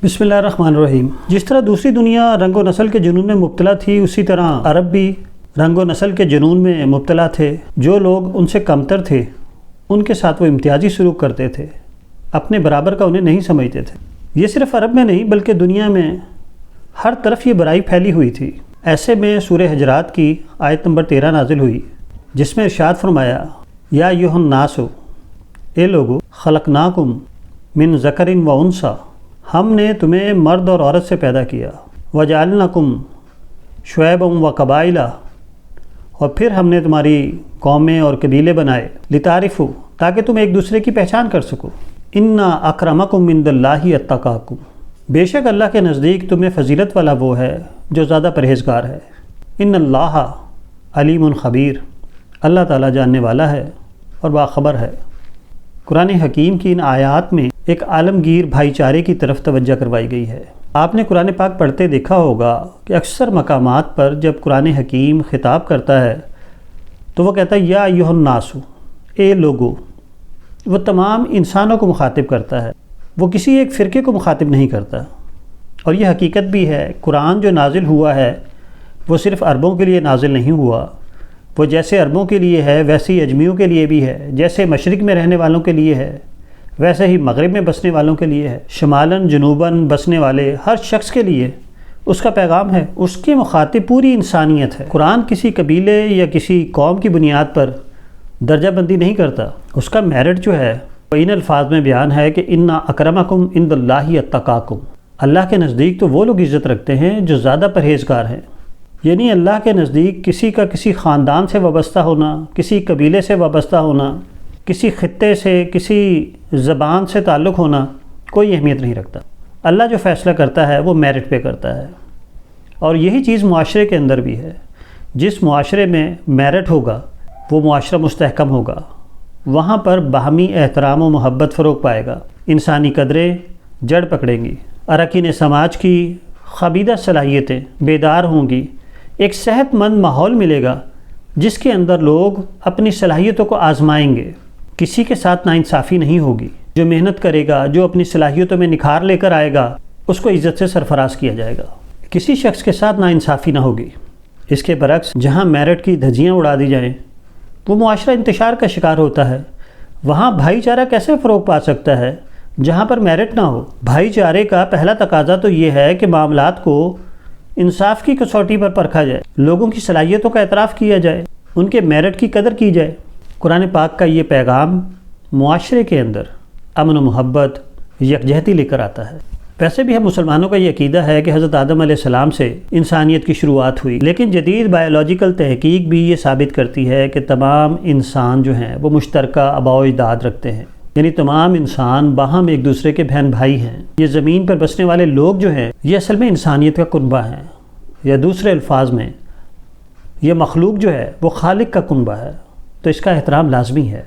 بسم اللہ الرحمن الرحیم۔ جس طرح دوسری دنیا رنگ و نسل کے جنون میں مبتلا تھی، اسی طرح عرب بھی رنگ و نسل کے جنون میں مبتلا تھے۔ جو لوگ ان سے کمتر تھے ان کے ساتھ وہ امتیازی سلوک کرتے تھے، اپنے برابر کا انہیں نہیں سمجھتے تھے۔ یہ صرف عرب میں نہیں بلکہ دنیا میں ہر طرف یہ برائی پھیلی ہوئی تھی۔ ایسے میں سورہ حجرات کی آیت نمبر 13 نازل ہوئی، جس میں ارشاد فرمایا، یا ایھا الناس، اے لوگو، خلقناکم من ذکر و انثی، ہم نے تمہیں مرد اور عورت سے پیدا کیا، وجعلناکم شعوبا و قبائل، اور پھر ہم نے تمہاری قومیں اور قبیلے بنائے، لتعارفوا، تاکہ تم ایک دوسرے کی پہچان کر سکو۔ ان اکرمکم عند اللہ اتقاکم، بے شک اللہ کے نزدیک تمہیں فضیلت والا وہ ہے جو زیادہ پرہیزگار ہے۔ ان اللہ علیم خبیر، اللہ تعالیٰ جاننے والا ہے اور باخبر ہے۔ قرآن حکیم کی ان آیات میں ایک عالمگیر بھائی چارے کی طرف توجہ کروائی گئی ہے۔ آپ نے قرآن پاک پڑھتے دیکھا ہوگا کہ اکثر مقامات پر جب قرآن حکیم خطاب کرتا ہے تو وہ کہتا ہے یا ایھا الناس، اے لوگو۔ وہ تمام انسانوں کو مخاطب کرتا ہے، وہ کسی ایک فرقے کو مخاطب نہیں کرتا۔ اور یہ حقیقت بھی ہے، قرآن جو نازل ہوا ہے وہ صرف عربوں کے لیے نازل نہیں ہوا، وہ جیسے عربوں کے لیے ہے ویسے ہی اجمیوں کے لیے بھی ہے، جیسے مشرق میں رہنے والوں کے لیے ہے ویسے ہی مغرب میں بسنے والوں کے لیے ہے، شمالاً جنوباً بسنے والے ہر شخص کے لیے اس کا پیغام ہے۔ اس کے مخاطب پوری انسانیت ہے۔ قرآن کسی قبیلے یا کسی قوم کی بنیاد پر درجہ بندی نہیں کرتا، اس کا میرٹ جو ہے وہ ان الفاظ میں بیان ہے کہ ان اکرمکم عند اللہ اتقاکم، اللہ کے نزدیک تو وہ لوگ عزت رکھتے ہیں جو زیادہ پرہیزگار ہیں۔ یعنی اللہ کے نزدیک کسی کا کسی خاندان سے وابستہ ہونا، کسی قبیلے سے وابستہ ہونا، کسی خطے سے، کسی زبان سے تعلق ہونا کوئی اہمیت نہیں رکھتا۔ اللہ جو فیصلہ کرتا ہے وہ میرٹ پہ کرتا ہے، اور یہی چیز معاشرے کے اندر بھی ہے۔ جس معاشرے میں میرٹ ہوگا وہ معاشرہ مستحکم ہوگا، وہاں پر باہمی احترام و محبت فروغ پائے گا، انسانی قدریں جڑ پکڑیں گی، اراکین سماج کی خوابیدہ صلاحیتیں بیدار ہوں گی، ایک صحت مند ماحول ملے گا جس کے اندر لوگ اپنی صلاحیتوں کو آزمائیں گے، کسی کے ساتھ ناانصافی نہیں ہوگی، جو محنت کرے گا، جو اپنی صلاحیتوں میں نکھار لے کر آئے گا، اس کو عزت سے سرفراز کیا جائے گا، کسی شخص کے ساتھ ناانصافی نہ ہوگی۔ اس کے برعکس جہاں میرٹ کی دھجیاں اڑا دی جائیں وہ معاشرہ انتشار کا شکار ہوتا ہے۔ وہاں بھائی چارہ کیسے فروغ پا سکتا ہے جہاں پر میرٹ نہ ہو؟ بھائی چارے کا پہلا تقاضا تو یہ ہے کہ معاملات کو انصاف کی کسوٹی پر پرکھا جائے، لوگوں کی صلاحیتوں کا اعتراف کیا جائے، ان کے میرٹ کی قدر کی جائے۔ قرآن پاک کا یہ پیغام معاشرے کے اندر امن و محبت، یکجہتی لے کر آتا ہے۔ ویسے بھی ہم مسلمانوں کا یہ عقیدہ ہے کہ حضرت آدم علیہ السلام سے انسانیت کی شروعات ہوئی، لیکن جدید بایولوجیکل تحقیق بھی یہ ثابت کرتی ہے کہ تمام انسان جو ہیں وہ مشترکہ آباء و اجداد رکھتے ہیں، یعنی تمام انسان باہم ایک دوسرے کے بہن بھائی ہیں۔ یہ زمین پر بسنے والے لوگ جو ہیں یہ اصل میں انسانیت کا کنبہ ہیں، یا دوسرے الفاظ میں یہ مخلوق جو ہے وہ خالق کا کنبہ ہے، تو اس کا احترام لازمی ہے۔